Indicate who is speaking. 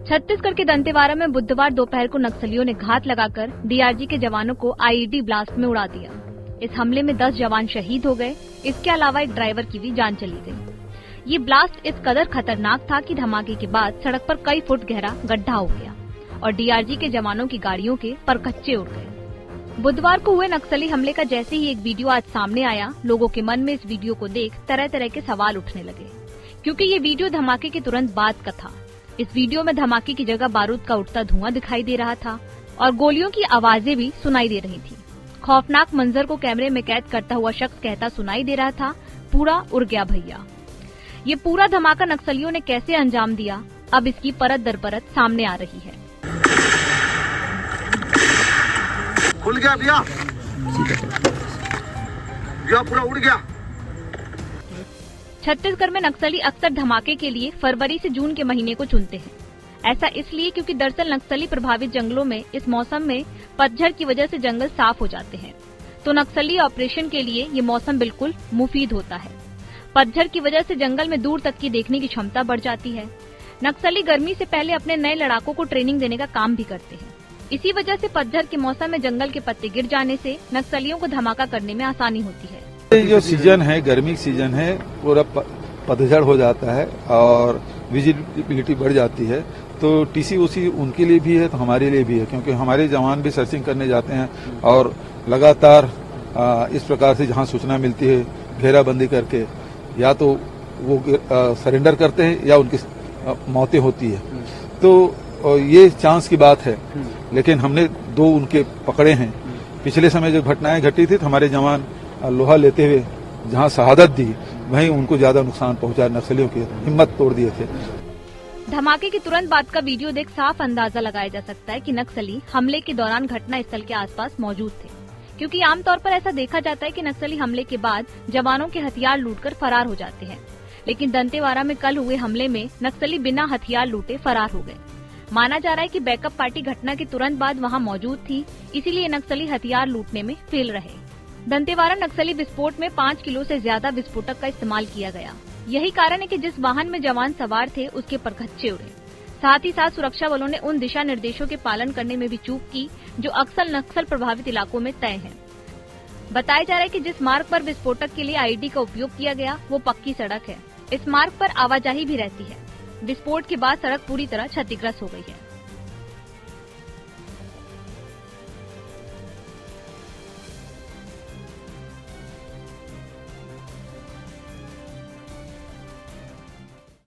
Speaker 1: छत्तीसगढ़ के दंतेवाड़ा में बुधवार दोपहर को नक्सलियों ने घात लगाकर डीआरजी के जवानों को आईईडी ब्लास्ट में उड़ा दिया। इस हमले में 10 जवान शहीद हो गए। इसके अलावा एक ड्राइवर की भी जान चली गई। ये ब्लास्ट इस कदर खतरनाक था कि धमाके के बाद सड़क पर कई फुट गहरा गड्ढा हो गया और डीआरजी के जवानों की गाड़ियों के परखच्चे उड़ गए। बुधवार को हुए नक्सली हमले का जैसे ही एक वीडियो आज सामने आया, लोगों के मन में इस वीडियो को देख तरह तरह के सवाल उठने लगे, क्योंकि ये वीडियो धमाके के तुरंत बाद का था। इस वीडियो में धमाके की जगह बारूद का उठता धुआं दिखाई दे रहा था और गोलियों की आवाजें भी सुनाई दे रही थी। खौफनाक मंजर को कैमरे में कैद करता हुआ शख्स कहता सुनाई दे रहा था, पूरा उड़ गया भैया। ये पूरा धमाका नक्सलियों ने कैसे अंजाम दिया, अब इसकी परत दर परत सामने आ रही है।
Speaker 2: खुल गया भैया, पूरा उड़ गया।
Speaker 1: छत्तीसगढ़ में नक्सली अक्सर धमाके के लिए फरवरी से जून के महीने को चुनते हैं। ऐसा इसलिए क्योंकि दरअसल नक्सली प्रभावित जंगलों में इस मौसम में पतझड़ की वजह से जंगल साफ हो जाते हैं, तो नक्सली ऑपरेशन के लिए ये मौसम बिल्कुल मुफीद होता है। पतझड़ की वजह से जंगल में दूर तक की देखने की क्षमता बढ़ जाती है। नक्सली गर्मी से पहले अपने नए लड़ाकों को ट्रेनिंग देने का काम भी करते हैं। इसी वजह से पतझड़ के मौसम में जंगल के पत्ते गिर जाने से नक्सलियों को धमाका करने में आसानी होती है।
Speaker 3: जो सीजन है, गर्मी सीजन है, पूरा पतझड़ हो जाता है और विजिबिलिटी बढ़ जाती है, तो टीसीओसी उनके लिए भी है तो हमारे लिए भी है, क्योंकि हमारे जवान भी सर्चिंग करने जाते हैं और लगातार इस प्रकार से जहां सूचना मिलती है घेराबंदी करके या तो वो सरेंडर करते हैं या उनकी मौतें होती है। तो ये चांस की बात है, लेकिन हमने 2 उनके पकड़े हैं। पिछले समय जो घटनाएं घटी थी तो हमारे जवान लोहा लेते हुए जहां शहादत दी, वहीं उनको ज्यादा नुकसान पहुंचा, नक्सलियों की हिम्मत तोड़ दिए थे।
Speaker 1: धमाके के तुरंत बाद का वीडियो देख साफ अंदाजा लगाया जा सकता है कि नक्सली हमले के दौरान घटना स्थल के आसपास मौजूद थे, क्योंकि आमतौर पर ऐसा देखा जाता है कि नक्सली हमले के बाद जवानों के हथियार लूटकर फरार हो जाते हैं, लेकिन दंतेवाड़ा में कल हुए हमले में नक्सली बिना हथियार लूटे फरार हो गए। माना जा रहा है कि बैकअप पार्टी घटना के तुरंत बाद वहां मौजूद थी, इसीलिए नक्सली हथियार लूटने में फेल रहे। दंतेवाड़ा नक्सली विस्फोट में 5 किलो से ज्यादा विस्फोटक का इस्तेमाल किया गया। यही कारण है कि जिस वाहन में जवान सवार थे उसके परखच्चे उड़े। साथ ही साथ सुरक्षा बलों ने उन दिशा निर्देशों के पालन करने में भी चूक की जो अक्सर नक्सल प्रभावित इलाकों में तय हैं। बताया जा रहा है कि जिस मार्ग पर विस्फोटक के लिए आईईडी का उपयोग किया गया वो पक्की सड़क है। इस मार्ग पर आवाजाही भी रहती है। विस्फोट के बाद सड़क पूरी तरह क्षतिग्रस्त हो गई है।